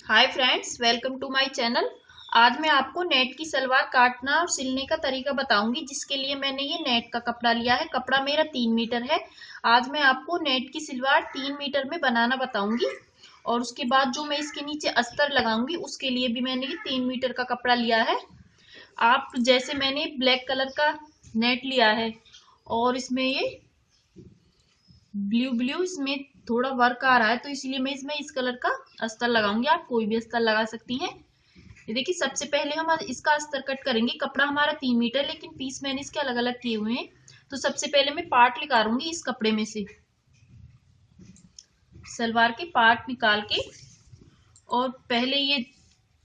Hi friends, welcome to my channel. आज मैं आपको नेट की सलवार काटना और सिलने का तरीका बताऊंगी, जिसके लिए मैंने ये नेट का कपड़ा लिया है। कपड़ा मेरा 3 मीटर है। आज मैं आपको नेट की सलवार 3 मीटर में बनाना बताऊंगी। और उसके बाद जो मैं इसके नीचे अस्तर लगाऊंगी, उसके लिए भी मैंने ये 3 मीटर का कपड़ा लिया है। आप जैसे मैंने ब्लैक कलर का नेट लिया है और इसमें ये ब्लू ब्लू इसमें थोड़ा वर्क आ रहा है, तो इसलिए मैं इसमें इस कलर का अस्तर लगाऊंगी। आप कोई भी अस्तर लगा सकती हैं। ये देखिए, सबसे पहले हम इसका अस्तर कट करेंगे। कपड़ा हमारा 3 मीटर, लेकिन पीस मैंने इसके अलग अलग किए हुए हैं। तो सबसे पहले मैं पार्ट निकालूंगी इस कपड़े में से, सलवार के पार्ट निकाल के, और पहले ये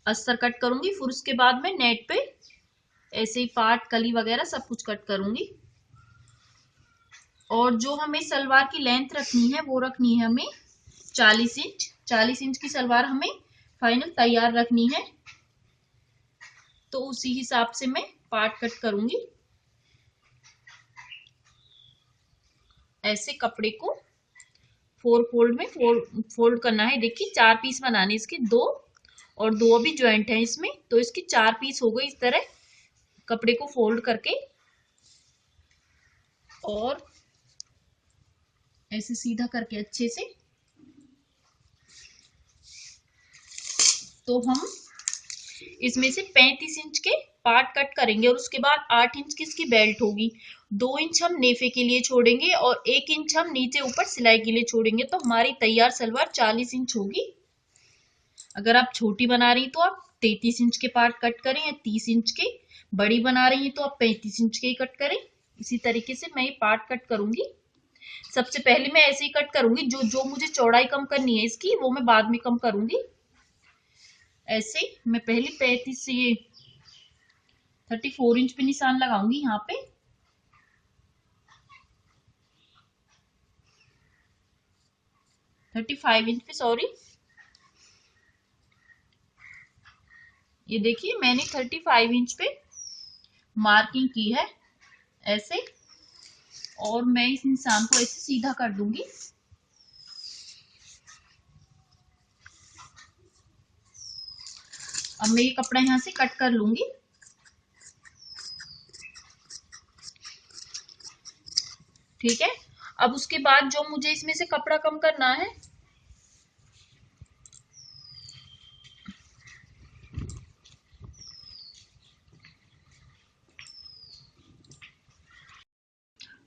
अस्तर कट करूंगी। फिर उसके बाद मैं नेट पे ऐसे ही पार्ट, कली वगैरह सब कुछ कट करूंगी। और जो हमें सलवार की लेंथ रखनी है, वो रखनी है हमें 40 इंच। 40 इंच की सलवार हमें फाइनल तैयार रखनी है। तो उसी हिसाब से मैं पार्ट कट करूंगी। ऐसे कपड़े को 4 फोल्ड में फोल्ड करना है। देखिए, 4 पीस बनाने इसके, दो और दो अभी ज्वाइंट है इसमें, तो इसकी 4 पीस हो गई। इस तरह कपड़े को फोल्ड करके और ऐसे सीधा करके अच्छे से, तो हम इसमें से 35 इंच के पार्ट कट करेंगे। और उसके बाद 8 इंच की इसकी बेल्ट होगी। 2 इंच हम नेफे के लिए छोड़ेंगे और 1 इंच हम नीचे ऊपर सिलाई के लिए छोड़ेंगे। तो हमारी तैयार सलवार 40 इंच होगी। अगर आप छोटी बना रही तो आप 33 इंच के पार्ट कट करें, या 30 इंच के। बड़ी बना रही है तो आप 35 इंच के ही कट करें। इसी तरीके से मैं ये पार्ट कट करूंगी। सबसे पहले मैं ऐसे ही कट करूंगी। जो जो मुझे चौड़ाई कम करनी है इसकी, वो मैं बाद में कम करूंगी। ऐसे मैं पहले 35 से ये 34 इंच पे निशान लगाऊंगी। यहाँ पे 35 इंच पे, सॉरी। ये देखिए, मैंने 35 इंच पे मार्किंग की है ऐसे। और मैं इस निशान को ऐसे सीधा कर दूंगी। अब मैं ये कपड़ा यहाँ से कट कर लूंगी। ठीक है। अब उसके बाद जो मुझे इसमें से कपड़ा कम करना है,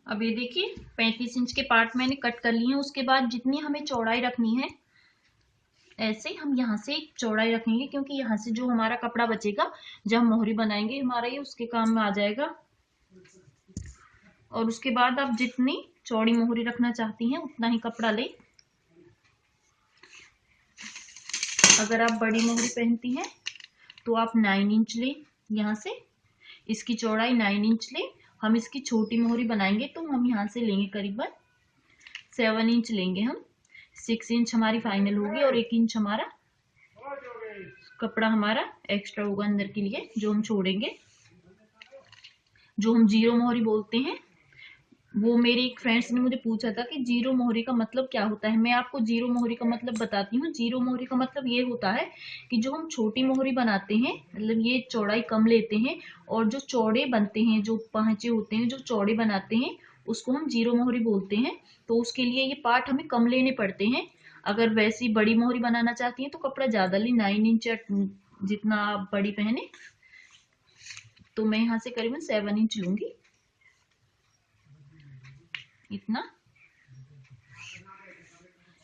अब ये देखिए 35 इंच के पार्ट मैंने कट कर लिए हैं। उसके बाद जितनी हमें चौड़ाई रखनी है, ऐसे हम यहाँ से चौड़ाई रखेंगे, क्योंकि यहाँ से जो हमारा कपड़ा बचेगा, जब हम मोहरी बनाएंगे हमारा, ये उसके काम में आ जाएगा। और उसके बाद आप जितनी चौड़ी मोहरी रखना चाहती हैं, उतना ही कपड़ा लें। अगर आप बड़ी मोहरी पहनती हैं तो आप 9 इंच लें। यहाँ से इसकी चौड़ाई 9 इंच लें। हम इसकी छोटी मोहरी बनाएंगे तो हम यहाँ से लेंगे करीबन 7 इंच लेंगे हम। 6 इंच हमारी फाइनल होगी, और 1 इंच हमारा कपड़ा हमारा एक्स्ट्रा होगा अंदर के लिए, जो हम छोड़ेंगे। जो हम जीरो मोहरी बोलते हैं, वो मेरी एक फ्रेंड्स ने मुझे पूछा था कि जीरो मोहरी का मतलब क्या होता है। मैं आपको जीरो मोहरी का मतलब बताती हूँ। जीरो मोहरी का मतलब ये होता है कि जो हम छोटी मोहरी बनाते हैं, मतलब ये चौड़ाई कम लेते हैं, और जो चौड़े बनते हैं, जो पहचे होते हैं, जो चौड़े बनाते हैं, उसको हम जीरो मोहरी बोलते हैं। तो उसके लिए ये पार्ट हमें कम लेने पड़ते हैं। अगर वैसी बड़ी मोहरी बनाना चाहती हैं तो कपड़ा ज्यादा ले, 9 इंच या जितना आप बड़ी पहने। तो मैं यहाँ से करीबन 7 इंच लूंगी, इतना।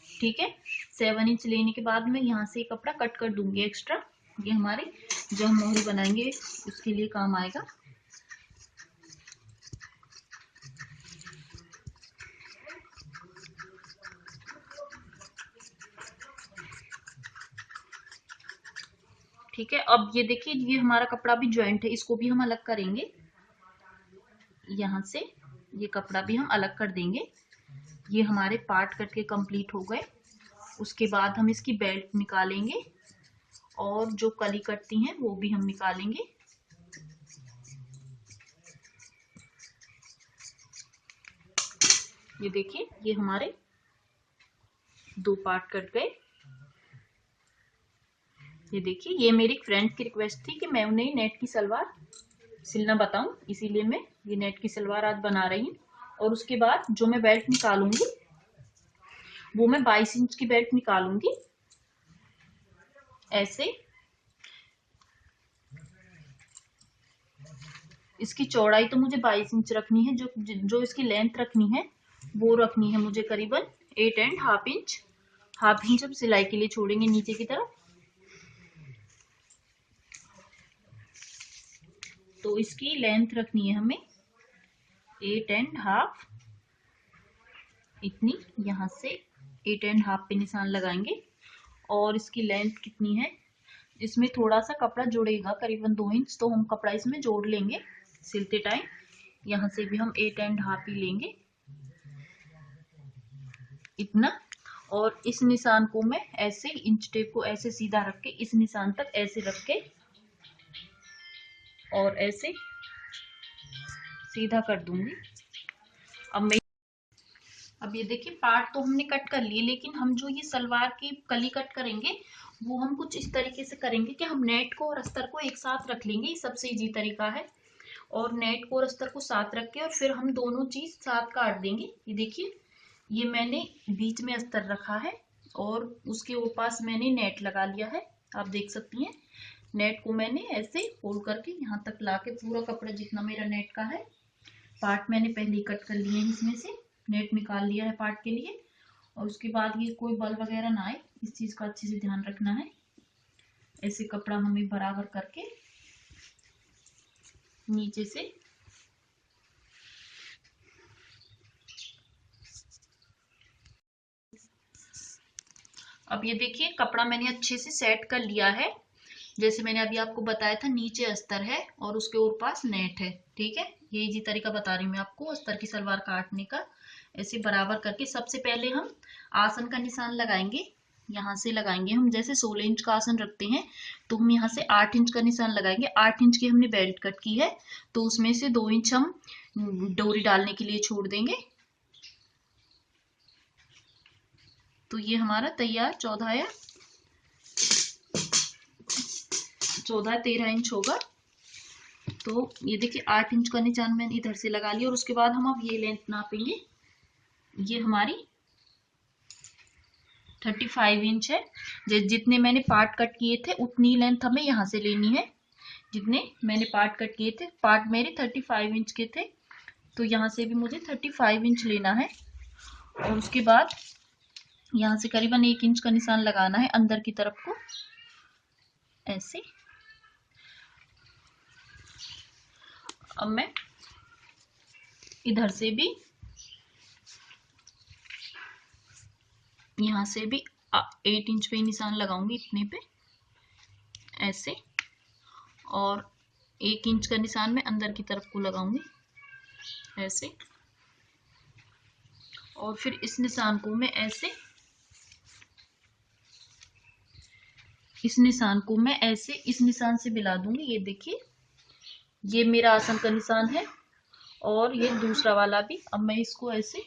ठीक है। 7 इंच लेने के बाद मैं यहाँ से कपड़ा कट कर दूंगी एक्स्ट्रा। ये हमारे जो हम मोहरी बनाएंगे उसके लिए काम आएगा। ठीक है। अब ये देखिए, ये हमारा कपड़ा भी ज्वाइंट है, इसको भी हम अलग करेंगे। यहाँ से ये कपड़ा भी हम अलग कर देंगे। ये हमारे पार्ट कट के कंप्लीट हो गए। उसके बाद हम इसकी बेल्ट निकालेंगे, और जो कली कटती हैं वो भी हम निकालेंगे। ये देखिए, ये हमारे 2 पार्ट कट गए। ये देखिए, ये मेरी फ्रेंड की रिक्वेस्ट थी कि मैं उन्हें नेट की सलवार सिलना बताऊं, इसीलिए मैं ये नेट की सलवार आज बना रही हूँ। और उसके बाद जो मैं बेल्ट निकालूंगी वो मैं 22 इंच की बेल्ट निकालूंगी ऐसे। इसकी चौड़ाई तो मुझे 22 इंच रखनी है, जो इसकी लेंथ रखनी है वो रखनी है मुझे करीबन 8.5 इंच। हाफ इंच हम सिलाई के लिए छोड़ेंगे नीचे की तरफ। तो इसकी लेंथ रखनी है हमें 8.5, इतनी। यहाँ से 8.5 पे निशान लगाएंगे। और इसकी लेंथ कितनी है, इसमें थोड़ा सा कपड़ा जुड़ेगा करीबन 2 इंच, तो हम कपड़ा इसमें जोड़ लेंगे सिलते टाइम। यहाँ से भी हम 8.5 ही लेंगे, इतना। और इस निशान को मैं ऐसे इंच टेप को ऐसे सीधा रख के इस निशान तक ऐसे रख के और ऐसे सीधा कर दूंगी। अब ये देखिए, पार्ट तो हमने कट कर लिए, लेकिन हम जो ये सलवार की कली कट करेंगे वो हम कुछ इस तरीके से करेंगे कि हम नेट को और अस्तर को एक साथ रख लेंगे। ये सबसे इजी तरीका है। और नेट को और अस्तर को साथ रख के और फिर हम दोनों चीज साथ काट देंगे। ये देखिए, ये मैंने बीच में अस्तर रखा है और उसके पास मैंने नेट लगा लिया है, आप देख सकती हैं। नेट को मैंने ऐसे फोल्ड करके यहाँ तक लाके पूरा कपड़ा जितना मेरा नेट का है पार्ट मैंने पहले ही कट कर लिए हैं, इसमें से नेट निकाल लिया है पार्ट के लिए। और उसके बाद ये कोई बल वगैरह ना आए, इस चीज का अच्छे से ध्यान रखना है। ऐसे कपड़ा हमें बराबर करके नीचे से अब ये देखिए, कपड़ा मैंने अच्छे से सेट कर लिया है। जैसे मैंने अभी आपको बताया था, नीचे अस्तर है और उसके ऊपर पास नेट है, ठीक है। ये इजी तरीका बता रही हूँ मैं आपको अस्तर की सलवार काटने का। ऐसे बराबर करके सबसे पहले हम आसन का निशान लगाएंगे। यहाँ से लगाएंगे हम, जैसे 16 इंच का आसन रखते हैं तो हम यहाँ से 8 इंच का निशान लगाएंगे। 8 इंच की हमने बेल्ट कट की है तो उसमें से 2 इंच हम डोरी डालने के लिए छोड़ देंगे। तो ये हमारा तैयार 13 इंच होगा। तो ये देखिए, 8 इंच का निशान मैंने इधर से लगा लिया। और उसके बाद हम अब ये लेंथ नापेंगे। ये हमारी 35 इंच है। जितने मैंने पार्ट कट किए थे उतनी लेंथ हमें यहाँ से लेनी है। जितने मैंने पार्ट कट किए थे, पार्ट मेरे 35 इंच के थे, तो यहाँ से भी मुझे 35 इंच लेना है। और उसके बाद यहाँ से करीबन 1 इंच का निशान लगाना है अंदर की तरफ को, ऐसे। अब मैं इधर से भी यहाँ से भी 8 इंच पे निशान लगाऊंगी, इतने पे ऐसे। और 1 इंच का निशान मैं अंदर की तरफ को लगाऊंगी ऐसे। और फिर इस निशान को मैं ऐसे, इस निशान को मैं ऐसे इस निशान से मिला दूंगी। ये देखिए, ये मेरा आसन का निशान है और ये दूसरा वाला भी। अब मैं इसको ऐसे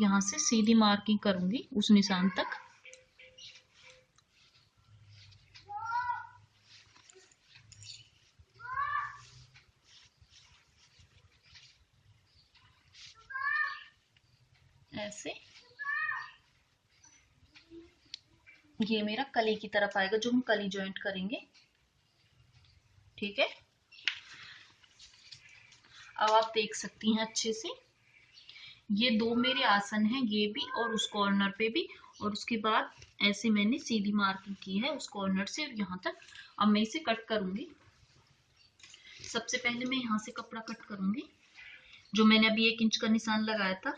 यहाँ से सीधी मार्किंग करूंगी उस निशान तक। ऐसे ये मेरा कली की तरफ आएगा, जो हम कली जॉइंट करेंगे, ठीक है। अब आप देख सकती हैं अच्छे से, ये दो मेरे आसन हैं, ये भी और उस कॉर्नर पे भी। और उसके बाद ऐसे मैंने सीधी मार्किंग की है उस कॉर्नर से और यहाँ तक। अब मैं इसे कट करूंगी। सबसे पहले मैं यहाँ से कपड़ा कट करूंगी, जो मैंने अभी 1 इंच का निशान लगाया था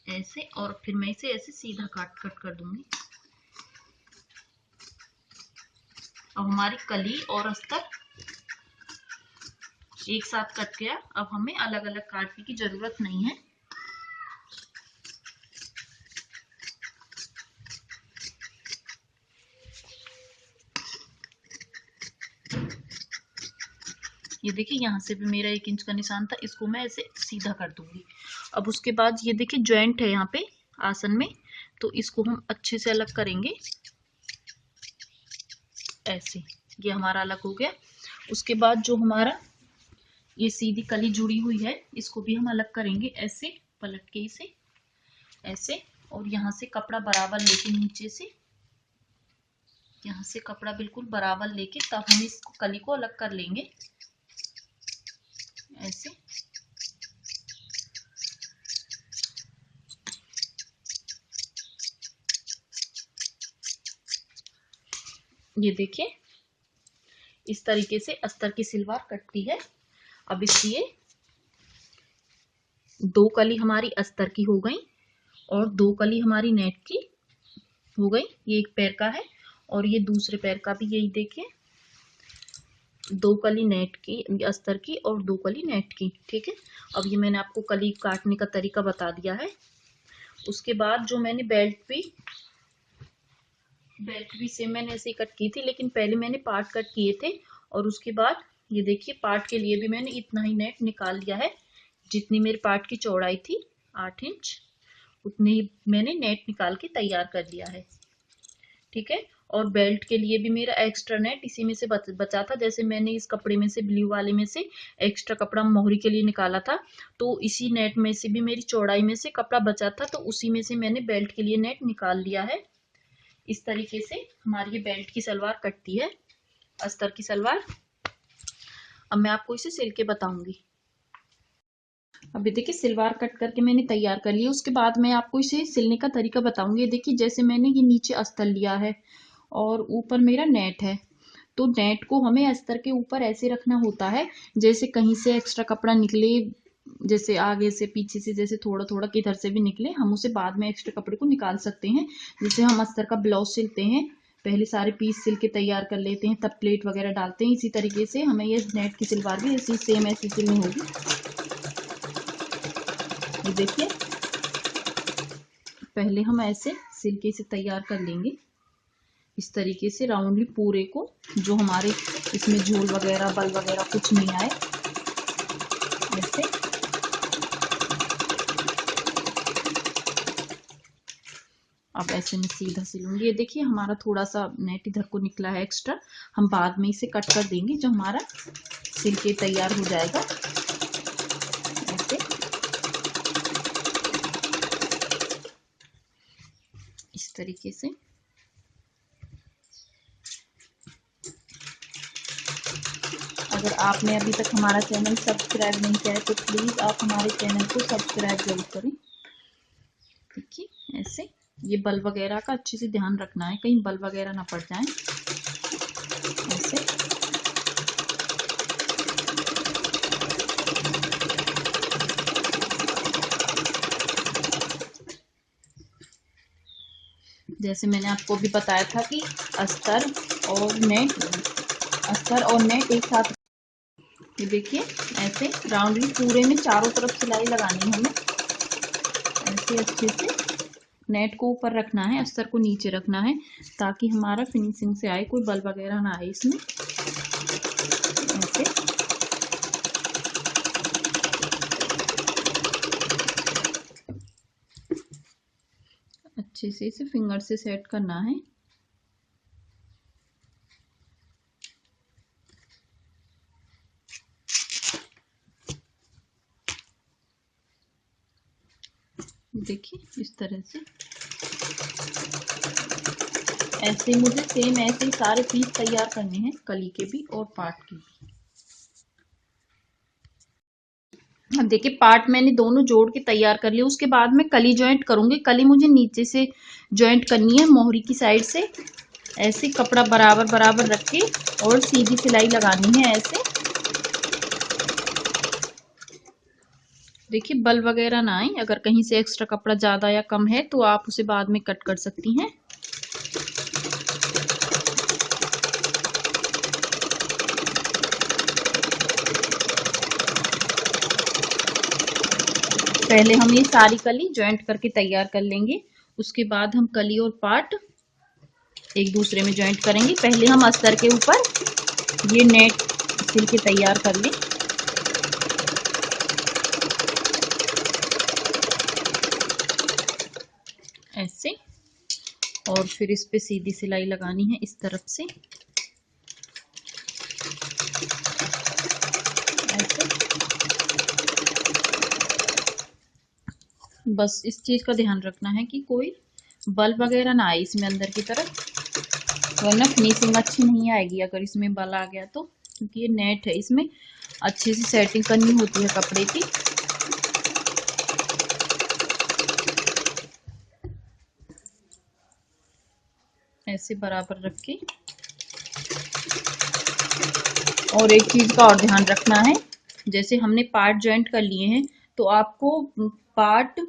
ऐसे। और फिर मैं इसे ऐसे सीधा कट कर दूंगी। अब हमारी कली और अस्तर एक साथ कट गया। अब हमें अलग अलग काटने की जरूरत नहीं है। ये देखिए, यहाँ से भी मेरा 1 इंच का निशान था, इसको मैं ऐसे सीधा कर दूंगी। अब उसके बाद ये देखिए, जॉइंट है यहाँ पे आसन में, तो इसको हम अच्छे से अलग करेंगे। ऐसे, ये हमारा अलग हो गया। उसके बाद जो हमारा ये सीधी कली जुड़ी हुई है इसको भी हम अलग करेंगे, ऐसे पलट के इसे ऐसे, और यहाँ से कपड़ा बराबर लेके नीचे से, यहाँ से कपड़ा बिल्कुल बराबर लेके तब हम इस कली को अलग कर लेंगे, ऐसे। ये देखिए इस तरीके से अस्तर की सलवार कटती है। अब इसलिए 2 कली हमारी अस्तर की हो गई और 2 कली हमारी नेट की हो गई। ये एक पैर का है और ये दूसरे पैर का भी, यही देखिए 2 कली नेट की अस्तर की और 2 कली नेट की, ठीक है। अब ये मैंने आपको कली काटने का तरीका बता दिया है। उसके बाद जो मैंने बेल्ट भी सेम मैंने ऐसे ही कट की थी, लेकिन पहले मैंने पार्ट कट किए थे और उसके बाद ये देखिए पार्ट के लिए भी मैंने इतना ही नेट निकाल लिया है। जितनी मेरे पार्ट की चौड़ाई थी 8 इंच, उतनी ही मैंने नेट निकाल के तैयार कर लिया है, ठीक है। और बेल्ट के लिए भी मेरा एक्स्ट्रा नेट इसी में से बचा था। जैसे मैंने इस कपड़े में से, ब्लू वाले में से एक्स्ट्रा कपड़ा मोहरी के लिए निकाला था, तो इसी नेट में से भी मेरी चौड़ाई में से कपड़ा बचा था, तो उसी में से मैंने बेल्ट के लिए नेट निकाल लिया है। इस तरीके से हमारी ये बेल्ट की सलवार कटती है, अस्तर की सलवार। अब मैं आपको इसे सिल के बताऊंगी। अभी देखिए सलवार कट करके मैंने तैयार कर लिया। उसके बाद मैं आपको इसे सिलने का तरीका बताऊंगी। देखिए जैसे मैंने ये नीचे अस्तर लिया है और ऊपर मेरा नेट है, तो नेट को हमें अस्तर के ऊपर ऐसे रखना होता है जैसे कहीं से एक्स्ट्रा कपड़ा निकले, जैसे आगे से पीछे से, जैसे थोड़ा थोड़ा किधर से भी निकले, हम उसे बाद में एक्स्ट्रा कपड़े को निकाल सकते हैं। जैसे हम अस्तर का ब्लाउज सिलते हैं, पहले सारे पीस सिल के तैयार कर लेते हैं, तब प्लेट वगैरह डालते हैं। इसी तरीके से हमें ये नेट की सलवार भी ऐसी सेम ऐसी सिलनी होगी। ये देखिए पहले हम ऐसे सिल के इसे तैयार कर लेंगे, इस तरीके से राउंडली पूरे को, जो हमारे इसमें झोल वगैरह बल वगैरह कुछ नहीं आए, ऐसे। अब ऐसे मैं सीधा सिलूंगी। ये देखिए हमारा थोड़ा सा नेट इधर को निकला है एक्स्ट्रा, हम बाद में इसे कट कर देंगे जो हमारा सिल के तैयार हो जाएगा, ऐसे। इस तरीके से। अगर आपने अभी तक हमारा चैनल सब्सक्राइब नहीं किया है तो प्लीज आप हमारे चैनल को सब्सक्राइब जरूर करें, ठीक है। ऐसे ये बल वगैरह का अच्छे से ध्यान रखना है, कहीं बल वगैरह ना पड़ जाए, ऐसे। जैसे मैंने आपको भी बताया था कि अस्तर और नेट एक साथ। ये देखिए ऐसे राउंडली पूरे में चारों तरफ सिलाई लगानी है हमें, ऐसे अच्छे से नेट को ऊपर रखना है, अस्तर को नीचे रखना है, ताकि हमारा फिनिशिंग से आए, कोई बल वगैरह ना आए इसमें, ऐसे। अच्छे से इसे फिंगर से सेट करना है। देखिए इस तरह से, ऐसे मुझे सेम ऐसे ही सारे पीस तैयार करने हैं, कली के भी और पार्ट के भी। अब देखिए पार्ट मैंने दोनों जोड़ के तैयार कर लिया। उसके बाद मैं कली ज्वाइंट करूंगी। कली मुझे नीचे से ज्वाइंट करनी है, मोहरी की साइड से, ऐसे कपड़ा बराबर बराबर रख के और सीधी सिलाई लगानी है, ऐसे। देखिए बल वगैरह ना आए, अगर कहीं से एक्स्ट्रा कपड़ा ज्यादा या कम है तो आप उसे बाद में कट कर सकती हैं। पहले हम ये सारी कली ज्वाइंट करके तैयार कर लेंगे, उसके बाद हम कली और पार्ट एक दूसरे में ज्वाइंट करेंगे। पहले हम अस्तर के ऊपर ये नेट सिल के तैयार कर लें, ऐसे। और फिर इस पे सीधी सिलाई लगानी है इस तरफ से, बस इस चीज का ध्यान रखना है कि कोई बल वगैरह ना आए इसमें अंदर की तरफ, वरना फिनिशिंग अच्छी नहीं आएगी अगर इसमें बल आ गया तो, क्योंकि ये नेट है, इसमें अच्छे से सेटिंग करनी होती है कपड़े की। ऐसे बराबर रख के, और एक चीज का और ध्यान रखना है, जैसे हमने पार्ट ज्वाइंट कर लिए हैं तो आपको पार्ट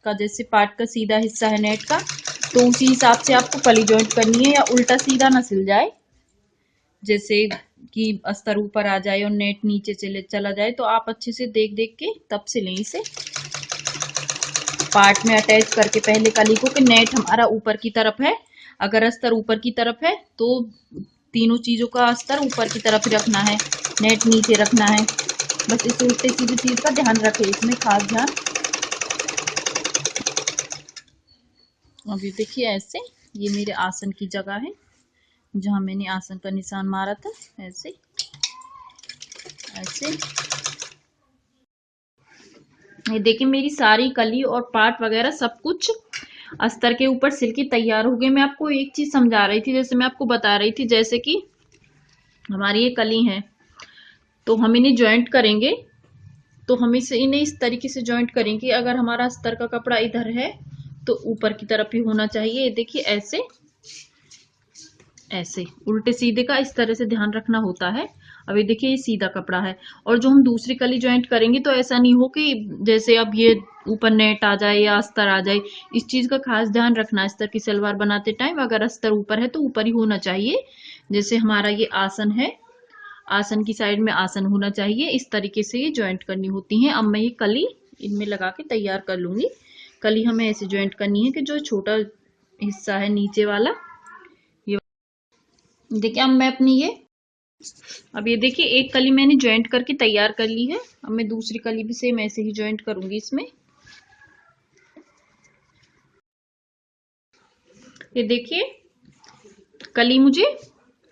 का, जैसे पार्ट का सीधा हिस्सा है नेट का, तो उसी हिसाब से आपको कली ज्वाइंट करनी है, या उल्टा सीधा ना सिल जाए, जैसे कि अस्तर ऊपर आ जाए और नेट नीचे चला जाए। तो आप अच्छे से देख देख के तब सिलें इसे पार्ट में अटैच करके पहले कली को, कि नेट हमारा ऊपर की तरफ है, अगर अस्तर ऊपर की तरफ है तो तीनों चीजों का अस्तर ऊपर की तरफ रखना है, नेट नीचे रखना है। बस इस उल्टे सीधी चीज का ध्यान रखें, इसमें खास ध्यान। अभी देखिए ऐसे, ये मेरे आसन की जगह है जहां मैंने आसन का निशान मारा था, ऐसे ऐसे। ये देखिए मेरी सारी कली और पार्ट वगैरह सब कुछ अस्तर के ऊपर सिल के तैयार हो गए। मैं आपको एक चीज समझा रही थी, जैसे मैं आपको बता रही थी, जैसे कि हमारी ये कली है तो हम इन्हें ज्वाइंट करेंगे, तो हम इन्हें इस तरीके से ज्वाइंट करेंगे। अगर हमारा अस्तर का कपड़ा इधर है तो ऊपर की तरफ ही होना चाहिए। ये देखिए ऐसे ऐसे उल्टे सीधे का इस तरह से ध्यान रखना होता है। अभी देखिए ये सीधा कपड़ा है, और जो हम दूसरी कली ज्वाइंट करेंगे तो ऐसा नहीं हो कि जैसे अब ये ऊपर नेट आ जाए या अस्तर आ जाए। इस चीज का खास ध्यान रखना, अस्तर की सलवार बनाते टाइम अगर अस्तर ऊपर है तो ऊपर ही होना चाहिए। जैसे हमारा ये आसन है, आसन की साइड में आसन होना चाहिए, इस तरीके से ये ज्वाइंट करनी होती है। अब मैं ये कली इनमें लगा के तैयार कर लूंगी। कली हमें ऐसे ज्वाइंट करनी है कि जो छोटा हिस्सा है नीचे वाला, ये देखिए अब मैं अपनी अब ये देखिए एक कली मैंने ज्वाइंट करके तैयार कर ली है। अब मैं दूसरी कली भी सेम ऐसे ही ज्वाइंट करूंगी इसमें। ये देखिए कली मुझे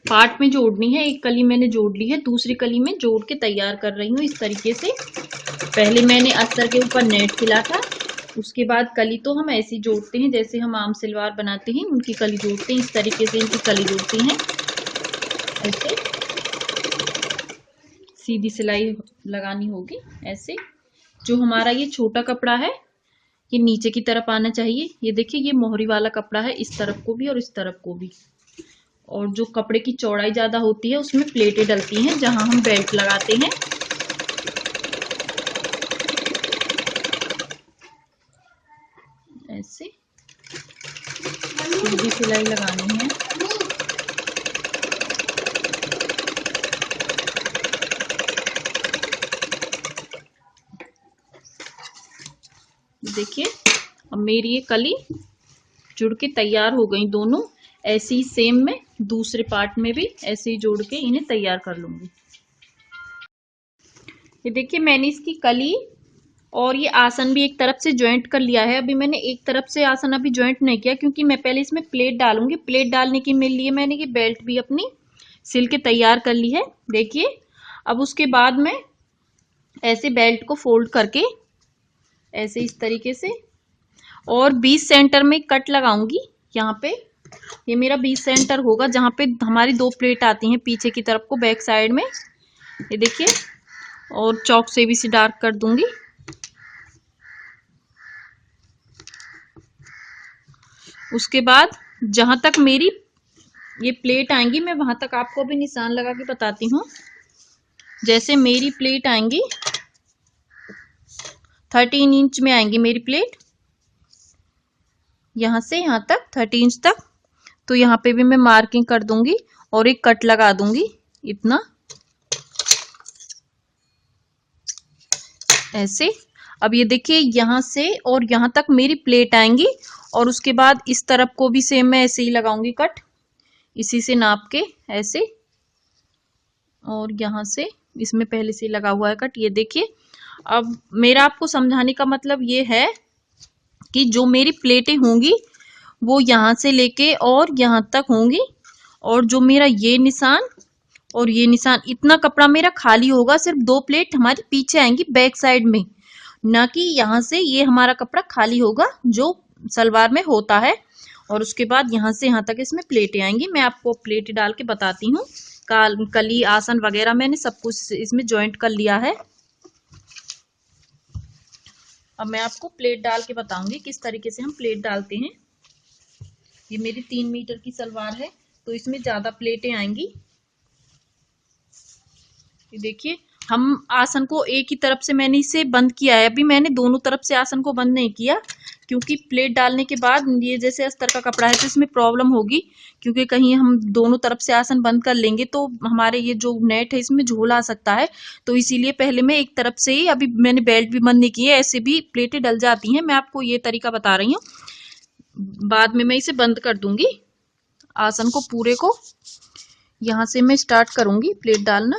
पार्ट में जोड़नी है, एक कली मैंने जोड़ ली है, दूसरी कली में जोड़ के तैयार कर रही हूँ इस तरीके से। पहले मैंने अस्तर के ऊपर नेट सिला था, उसके बाद कली तो हम ऐसी जोड़ते हैं जैसे हम आम सलवार बनाते हैं उनकी कली जोड़ते हैं, इस तरीके से इनकी कली जोड़ते हैं। ऐसे सीधी सिलाई लगानी होगी ऐसे। जो हमारा ये छोटा कपड़ा है ये नीचे की तरफ आना चाहिए। ये देखिए ये मोहरी वाला कपड़ा है, इस तरफ को भी और इस तरफ को भी। और जो कपड़े की चौड़ाई ज्यादा होती है उसमें प्लेटें डलती हैं जहां हम बेल्ट लगाते हैं। ऐसे सीधी सिलाई लगानी है। देखिए अब मेरी ये कली जुड़ के तैयार हो गई दोनों। ऐसे ही सेम मैं दूसरे पार्ट में भी ऐसे ही जोड़ के इन्हें तैयार कर लूंगी। ये देखिए मैंने इसकी कली और ये आसन भी एक तरफ से ज्वाइंट कर लिया है। अभी मैंने एक तरफ से आसन अभी ज्वाइंट नहीं किया क्योंकि मैं पहले इसमें प्लेट डालूंगी। प्लेट डालने के लिए मैंने ये बेल्ट भी अपनी सिल के तैयार कर ली है। देखिए अब उसके बाद मैं ऐसे बेल्ट को फोल्ड करके ऐसे इस तरीके से, और 20 सेंटर में कट लगाऊंगी। यहाँ पे ये मेरा 20 सेंटर होगा जहां पे हमारी दो प्लेट आती हैं पीछे की तरफ को बैक साइड में। ये देखिए, और चौक से भी इसे डार्क कर दूंगी। उसके बाद जहां तक मेरी ये प्लेट आएंगी मैं वहां तक आपको भी निशान लगा के बताती हूँ। जैसे मेरी प्लेट आएंगी 13 इंच में आएंगी मेरी प्लेट, यहां से यहां तक 30 इंच तक। तो यहाँ पे भी मैं मार्किंग कर दूंगी और एक कट लगा दूंगी इतना ऐसे। अब ये देखिए यहां से और यहां तक मेरी प्लेट आएंगी, और उसके बाद इस तरफ को भी सेम मैं ऐसे ही लगाऊंगी कट, इसी से नाप के ऐसे। और यहां से इसमें पहले से लगा हुआ है कट। ये देखिए अब मेरा आपको समझाने का मतलब ये है कि जो मेरी प्लेटें होंगी वो यहां से लेके और यहां तक होंगी, और जो मेरा ये निशान और ये निशान, इतना कपड़ा मेरा खाली होगा। सिर्फ दो प्लेट हमारी पीछे आएंगी बैक साइड में, ना कि यहाँ से ये हमारा कपड़ा खाली होगा जो सलवार में होता है। और उसके बाद यहाँ से यहाँ तक इसमें प्लेटें आएंगी। मैं आपको प्लेटें डाल के बताती हूँ। कली आसन वगैरह मैंने सब कुछ इसमें ज्वाइंट कर लिया है। अब मैं आपको प्लेट डाल के बताऊंगी किस तरीके से हम प्लेट डालते हैं। ये मेरी 3 मीटर की सलवार है तो इसमें ज्यादा प्लेटें आएंगी। ये देखिए, हम आसन को एक ही तरफ से मैंने इसे बंद किया है। अभी मैंने दोनों तरफ से आसन को बंद नहीं किया क्योंकि प्लेट डालने के बाद ये जैसे अस्तर का कपड़ा है तो इसमें प्रॉब्लम होगी, क्योंकि कहीं हम दोनों तरफ से आसन बंद कर लेंगे तो हमारे ये जो नेट है इसमें झोल आ सकता है। तो इसीलिए पहले मैं एक तरफ से ही, अभी मैंने बेल्ट भी बंद नहीं की है, ऐसे भी प्लेटें डल जाती हैं। मैं आपको ये तरीका बता रही हूँ, बाद में मैं इसे बंद कर दूंगी। आसन को पूरे को यहाँ से मैं स्टार्ट करूंगी प्लेट डालना।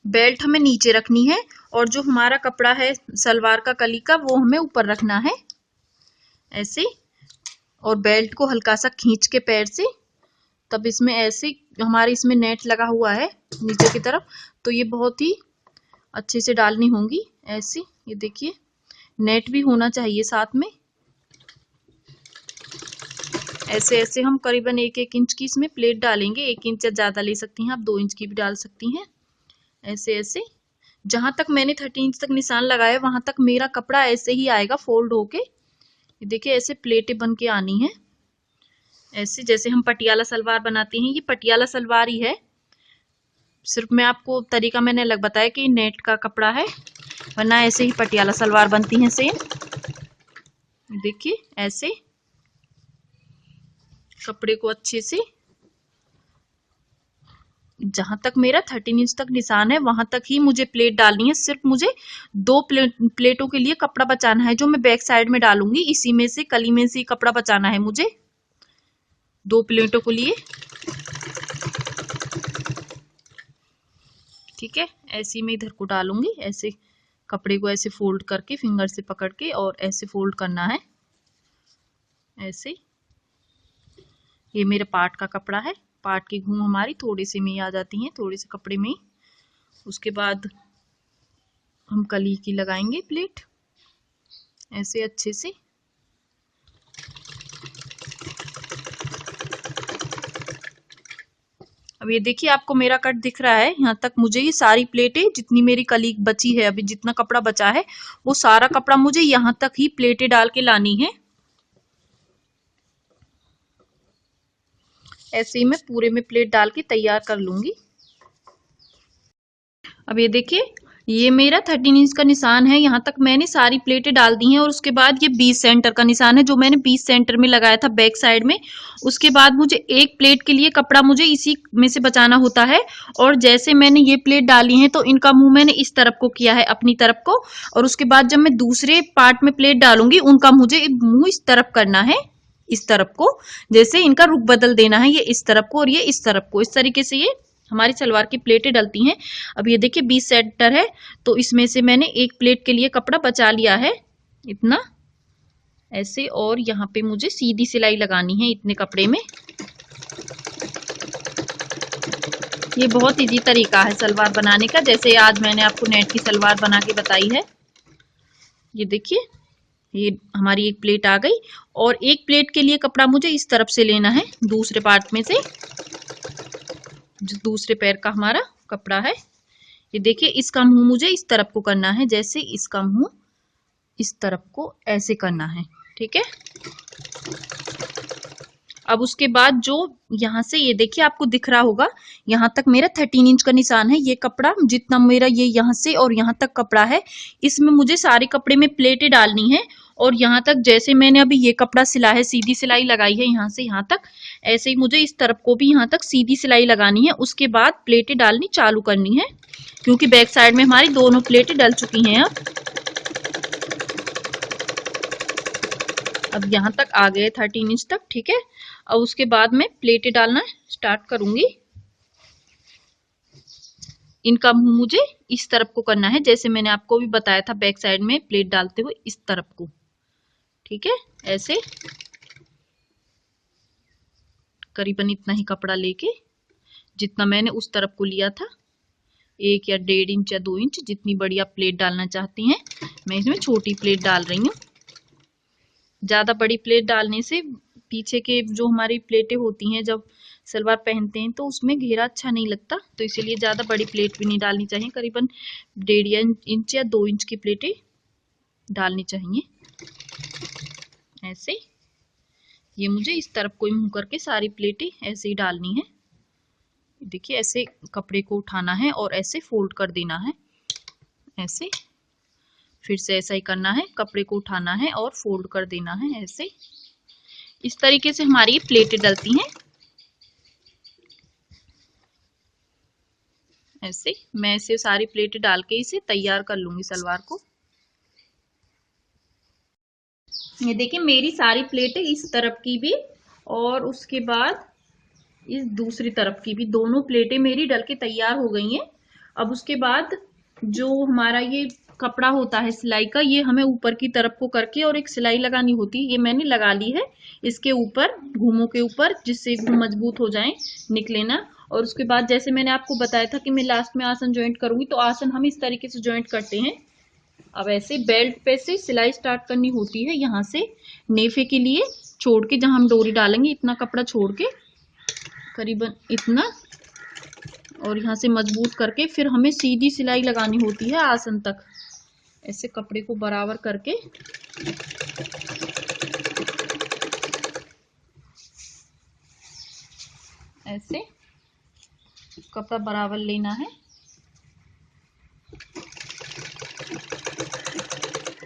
बेल्ट हमें नीचे रखनी है और जो हमारा कपड़ा है सलवार का कली का वो हमें ऊपर रखना है ऐसे। और बेल्ट को हल्का सा खींच के पैर से, तब इसमें ऐसे हमारे इसमें नेट लगा हुआ है नीचे की तरफ, तो ये बहुत ही अच्छे से डालनी होंगी ऐसे। ये देखिए, नेट भी होना चाहिए साथ में। ऐसे ऐसे हम करीबन 1-1 इंच की इसमें प्लेट डालेंगे। 1 इंच या ज्यादा ले सकती हैं आप, 2 इंच की भी डाल सकती हैं। ऐसे ऐसे जहां तक मैंने 13 इंच तक निशान लगाया वहां तक मेरा कपड़ा ऐसे ही आएगा फोल्ड होके। ये देखिए, ऐसे प्लेटें बन के आनी है ऐसे, जैसे हम पटियाला सलवार बनाते हैं। ये पटियाला सलवार ही है, सिर्फ मैं आपको तरीका मैंने अलग बताया कि नेट का कपड़ा है, वरना ऐसे ही पटियाला सलवार बनती है सेम। देखिए, ऐसे कपड़े को अच्छे से, जहां तक मेरा 13 इंच तक निशान है वहां तक ही मुझे प्लेट डालनी है। सिर्फ मुझे 2 प्लेटों के लिए कपड़ा बचाना है जो मैं बैक साइड में डालूंगी। इसी में से, कली में से कपड़ा बचाना है मुझे 2 प्लेटों के लिए। ठीक है, ऐसे में इधर को डालूंगी, ऐसे कपड़े को ऐसे फोल्ड करके फिंगर से पकड़ के और ऐसे फोल्ड करना है ऐसे। ये मेरे पार्ट का कपड़ा है, पार्ट की घूम हमारी थोड़ी सी में ही आ जाती है, थोड़े से कपड़े में ही। उसके बाद हम कली की लगाएंगे प्लेट ऐसे अच्छे से। अब ये देखिए, आपको मेरा कट दिख रहा है। यहाँ तक मुझे ये सारी प्लेटें, जितनी मेरी कली बची है, अभी जितना कपड़ा बचा है वो सारा कपड़ा मुझे यहाँ तक ही प्लेटें डाल के लानी है। ऐसे ही मैं पूरे में प्लेट डाल के तैयार कर लूंगी। अब ये देखिए, ये मेरा 13 इंच का निशान है, यहाँ तक मैंने सारी प्लेटें डाल दी हैं। और उसके बाद ये 20 सेंटर का निशान है जो मैंने 20 सेंटर में लगाया था बैक साइड में। उसके बाद मुझे एक प्लेट के लिए कपड़ा मुझे इसी में से बचाना होता है। और जैसे मैंने ये प्लेट डाली है तो इनका मुंह मैंने इस तरफ को किया है, अपनी तरफ को। और उसके बाद जब मैं दूसरे पार्ट में प्लेट डालूंगी उनका मुझे मुंह इस तरफ करना है, इस तरफ को। जैसे इनका रुख बदल देना है, ये इस तरफ को और ये इस तरफ को। इस तरीके से ये हमारी सलवार की प्लेटें डलती हैं। अब ये देखिए 20 सेंटर है तो इसमें से मैंने एक प्लेट के लिए कपड़ा बचा लिया है इतना ऐसे। और यहाँ पे मुझे सीधी सिलाई लगानी है इतने कपड़े में। ये बहुत इजी तरीका है सलवार बनाने का, जैसे आज मैंने आपको नेट की सलवार बना के बताई है। ये देखिए, ये हमारी एक प्लेट आ गई। और एक प्लेट के लिए कपड़ा मुझे इस तरफ से लेना है, दूसरे पार्ट में से, जो दूसरे पैर का हमारा कपड़ा है। ये देखिए, इसका मुंह मुझे इस तरफ को करना है, जैसे इसका मुंह इस तरफ को ऐसे करना है। ठीक है, अब उसके बाद जो यहाँ से, ये देखिए आपको दिख रहा होगा, यहाँ तक मेरा 13 इंच का निशान है। ये कपड़ा जितना मेरा ये यहाँ से और यहाँ तक कपड़ा है, इसमें मुझे सारे कपड़े में प्लेटें डालनी है। और यहाँ तक जैसे मैंने अभी ये कपड़ा सिला है, सीधी सिलाई लगाई है यहाँ से यहाँ तक, ऐसे ही मुझे इस तरफ को भी यहाँ तक सीधी सिलाई लगानी है। उसके बाद प्लेटें डालनी चालू करनी है, क्योंकि बैक साइड में हमारी दोनों प्लेटें डल चुकी हैं। अब यहाँ तक आ गए 13 इंच तक। ठीक है, अब उसके बाद मैं प्लेटें डालना स्टार्ट करूंगी। इनका मुंह मुझे इस तरफ को करना है, जैसे मैंने आपको भी बताया था बैक साइड में प्लेट डालते हुए, इस तरफ को। ठीक है, ऐसे करीबन इतना ही कपड़ा लेके, जितना मैंने उस तरफ को लिया था 1 या 1.5 इंच या 2 इंच, जितनी बड़ी आप प्लेट डालना चाहती हैं। मैं इसमें छोटी प्लेट डाल रही हूँ। ज्यादा बड़ी प्लेट डालने से पीछे के जो हमारी प्लेटें होती हैं जब सलवार पहनते हैं तो उसमें घेरा अच्छा नहीं लगता, तो इसीलिए ज्यादा बड़ी प्लेट भी नहीं डालनी चाहिए। करीबन 1.5 इंच या 2 इंच की प्लेटें डालनी चाहिए। ऐसे ये मुझे इस तरफ को मुंह करके सारी प्लेटें ऐसे ही डालनी है। देखिए ऐसे कपड़े को उठाना है और ऐसे फोल्ड कर देना है। ऐसे फिर से ऐसा ही करना है, कपड़े को उठाना है और फोल्ड कर देना है। ऐसे इस तरीके से हमारी प्लेटें डलती हैं। ऐसे मैं ऐसे सारी प्लेटें डाल के इसे तैयार कर लूंगी सलवार को। ये देखिए मेरी सारी प्लेटें इस तरफ की भी और उसके बाद इस दूसरी तरफ की भी, दोनों प्लेटें मेरी डल के तैयार हो गई हैं। अब उसके बाद जो हमारा ये कपड़ा होता है सिलाई का, ये हमें ऊपर की तरफ को करके और एक सिलाई लगानी होती है। ये मैंने लगा ली है इसके ऊपर, घूमों के ऊपर, जिससे घूम मजबूत हो जाए, निकले ना। और उसके बाद जैसे मैंने आपको बताया था कि मैं लास्ट में आसन ज्वाइंट करूंगी, तो आसन हम इस तरीके से ज्वाइंट करते हैं। अब ऐसे बेल्ट पे से सिलाई स्टार्ट करनी होती है, यहाँ से नेफे के लिए छोड़ के, जहां हम डोरी डालेंगे इतना कपड़ा छोड़ के, करीबन इतना, और यहाँ से मजबूत करके फिर हमें सीधी सिलाई लगानी होती है आसन तक। ऐसे कपड़े को बराबर करके ऐसे कपड़ा बराबर लेना है।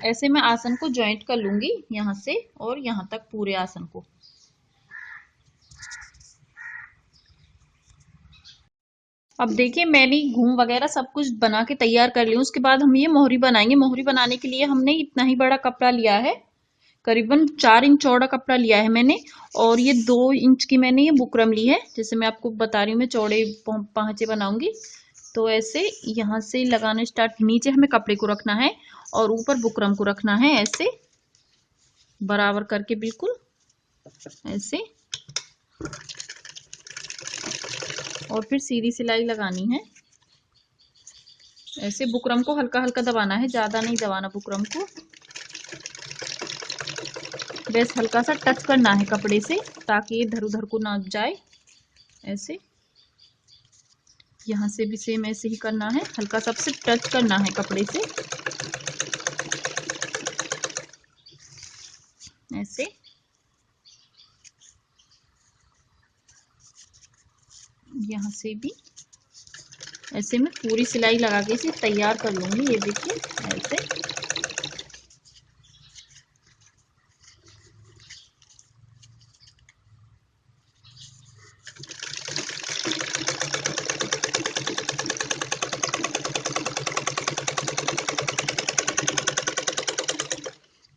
ऐसे मैं आसन को जॉइंट कर लूंगी यहाँ से और यहाँ तक पूरे आसन को। अब देखिए मैंने घूम वगैरह सब कुछ बना के तैयार कर लिया। उसके बाद हम ये मोहरी बनाएंगे। मोहरी बनाने के लिए हमने इतना ही बड़ा कपड़ा लिया है, करीबन 4 इंच चौड़ा कपड़ा लिया है मैंने, और ये 2 इंच की मैंने ये बुकरम ली है। जैसे मैं आपको बता रही हूँ, मैं चौड़े पांचे बनाऊंगी। तो ऐसे यहाँ से लगाना स्टार्ट, नीचे हमें कपड़े को रखना है और ऊपर बुकरम को रखना है, ऐसे बराबर करके बिल्कुल ऐसे, और फिर सीधी सिलाई लगानी है। ऐसे बुकरम को हल्का हल्का दबाना है, ज्यादा नहीं दबाना बुकरम को, बस हल्का सा टच करना है कपड़े से ताकि ये इधर उधर को ना जाए। ऐसे यहाँ से भी सेम ऐसे ही करना है, हल्का सबसे टच करना है कपड़े से। ऐसे यहाँ से भी ऐसे मैं पूरी सिलाई लगा के इसे तैयार कर लूंगी। ये देखिए ऐसे।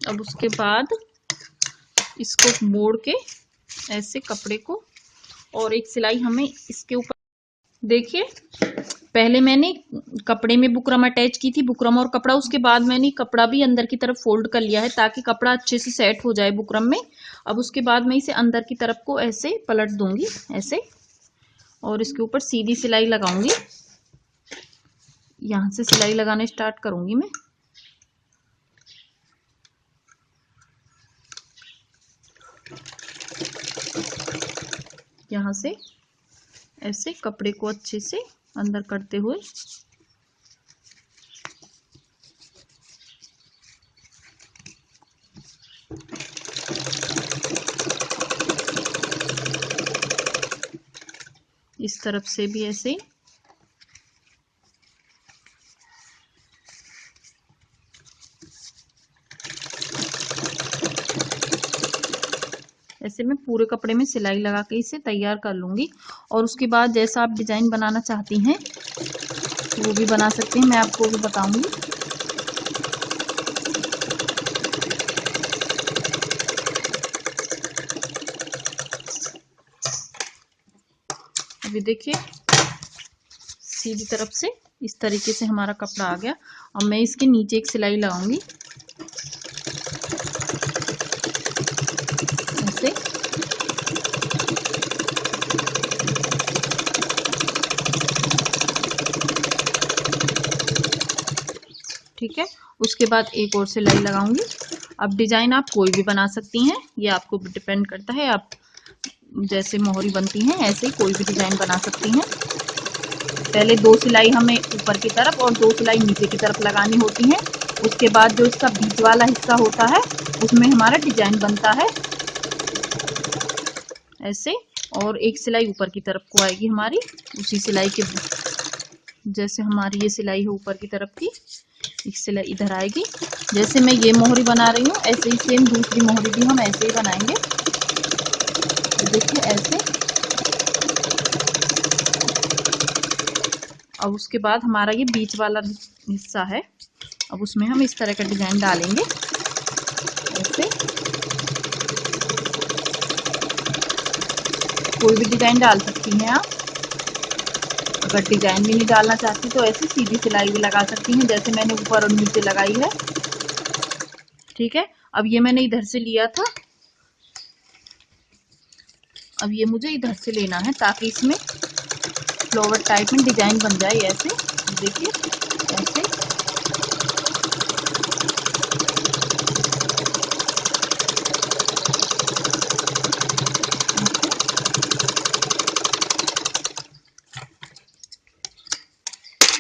अब उसके बाद इसको मोड़ के ऐसे कपड़े को, और एक सिलाई हमें इसके ऊपर, देखिए पहले मैंने कपड़े में बुकरम अटैच की थी, बुकरम और कपड़ा। उसके बाद मैंने कपड़ा भी अंदर की तरफ फोल्ड कर लिया है ताकि कपड़ा अच्छे से सेट हो जाए बुकरम में। अब उसके बाद मैं इसे अंदर की तरफ को ऐसे पलट दूंगी ऐसे, और इसके ऊपर सीधी सिलाई लगाऊंगी। यहाँ से सिलाई लगाने स्टार्ट करूंगी मैं। यहाँ से ऐसे कपड़े को अच्छे से अंदर करते हुए इस तरफ से भी ऐसे, ऐसे मैं पूरे कपड़े में सिलाई लगा के इसे तैयार कर लूंगी। और उसके बाद जैसा आप डिजाइन बनाना चाहती हैं वो भी बना सकते हैं, मैं आपको भी बताऊंगी। अभी देखिए सीधी तरफ से इस तरीके से हमारा कपड़ा आ गया। अब मैं इसके नीचे एक सिलाई लगाऊंगी ऐसे। उसके बाद एक और सिलाई लगाऊंगी। अब डिजाइन आप कोई भी बना सकती हैं, ये आपको डिपेंड करता है, आप जैसे मोहरी बनती हैं ऐसे ही कोई भी डिजाइन बना सकती हैं। पहले 2 सिलाई हमें ऊपर की तरफ और 2 सिलाई नीचे की तरफ लगानी होती हैं। उसके बाद जो इसका बीच वाला हिस्सा होता है उसमें हमारा डिजाइन बनता है ऐसे, और एक सिलाई ऊपर की तरफ को आएगी हमारी उसी सिलाई के, जैसे हमारी ये सिलाई है ऊपर की तरफ की, एक सिलाई इधर आएगी। जैसे मैं ये मोहरी बना रही हूँ ऐसे ही सेम दूसरी मोहरी भी हम ऐसे ही बनाएंगे। देखिए ऐसे। अब उसके बाद हमारा ये बीच वाला हिस्सा है, अब उसमें हम इस तरह का डिजाइन डालेंगे ऐसे। कोई भी डिजाइन डाल सकती हैं आप। अगर डिजाइन भी नहीं डालना चाहती तो ऐसे सीधी सिलाई भी लगा सकती हैं, जैसे मैंने ऊपर और नीचे लगाई है। ठीक है, अब ये मैंने इधर से लिया था, अब ये मुझे इधर से लेना है ताकि इसमें फ्लावर टाइप में डिजाइन बन जाए ऐसे। देखिए ऐसे।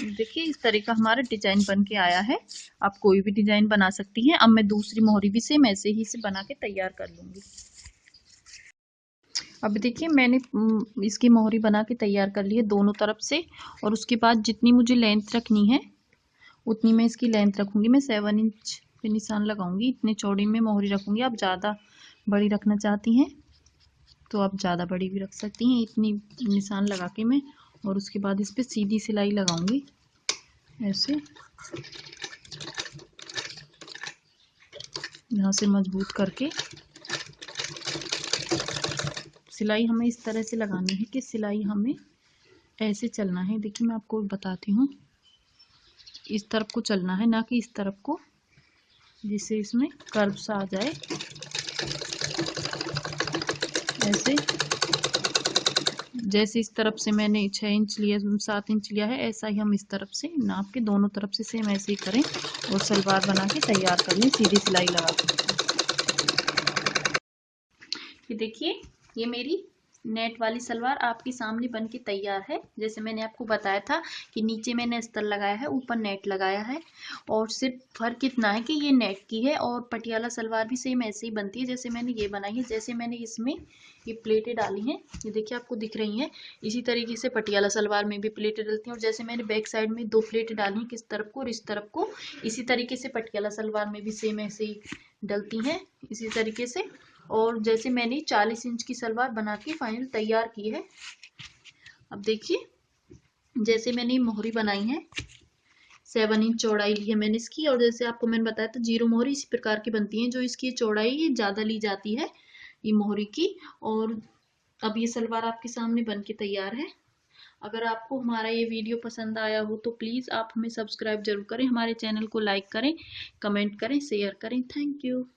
देखिए इस तरह का हमारा डिजाइन बन के आया है। आप कोई भी डिजाइन बना सकती हैं। अब मैं दूसरी मोहरी भी सेम ऐसे ही से बना के तैयार कर लूंगी। अब देखिए मैंने इसकी मोहरी बना के तैयार कर ली है दोनों तरफ से, और उसके बाद जितनी मुझे लेंथ रखनी है उतनी मैं इसकी लेंथ रखूंगी। मैं 7 इंच पे निशान लगाऊंगी, इतने चौड़ी में मोहरी रखूंगी। आप ज़्यादा बड़ी रखना चाहती हैं तो आप ज़्यादा बड़ी भी रख सकती हैं। इतनी निशान लगा के मैं, और उसके बाद इस पर सीधी सिलाई लगाऊंगी ऐसे, यहाँ से मजबूत करके। सिलाई हमें इस तरह से लगानी है कि सिलाई हमें ऐसे चलना है। देखिए मैं आपको बताती हूँ, इस तरफ को चलना है ना कि इस तरफ को, जिससे इसमें कर्व सा आ जाए ऐसे। जैसे इस तरफ से मैंने 6 इंच लिया, 7 इंच लिया है, ऐसा ही हम इस तरफ से नाप के दोनों तरफ से सेम ऐसे ही करें और सलवार बना के तैयार कर लें सीधी सिलाई लगा के। ये देखिए ये मेरी नेट वाली सलवार आपके सामने बन के तैयार है। जैसे मैंने आपको बताया था कि नीचे मैंने अस्तर लगाया है, ऊपर नेट लगाया है, और सिर्फ फर्क इतना है कि ये नेट की है। और पटियाला सलवार भी सेम ऐसे ही बनती है जैसे मैंने ये बनाई है। जैसे मैंने इसमें ये प्लेटें डाली हैं, ये देखिए आपको दिख रही हैं, इसी तरीके से पटियाला सलवार में भी प्लेटें डलती हैं। और जैसे मैंने बैक साइड में 2 प्लेटें डाली हैं, किस तरफ को और इस तरफ को, इसी तरीके से पटियाला सलवार में भी सेम ऐसे ही डलती हैं इसी तरीके से। और जैसे मैंने 40 इंच की सलवार बना के फाइनल तैयार की है। अब देखिए जैसे मैंने मोहरी बनाई है, 7 इंच चौड़ाई ली है मैंने इसकी, और जैसे आपको मैंने बताया था जीरो मोहरी इसी प्रकार की बनती है, जो इसकी चौड़ाई ये ज्यादा ली जाती है ये मोहरी की। और अब ये सलवार आपके सामने बन के तैयार है। अगर आपको हमारा ये वीडियो पसंद आया हो तो प्लीज आप हमें सब्सक्राइब जरूर करें, हमारे चैनल को लाइक करें, कमेंट करें, शेयर करें। Thank you.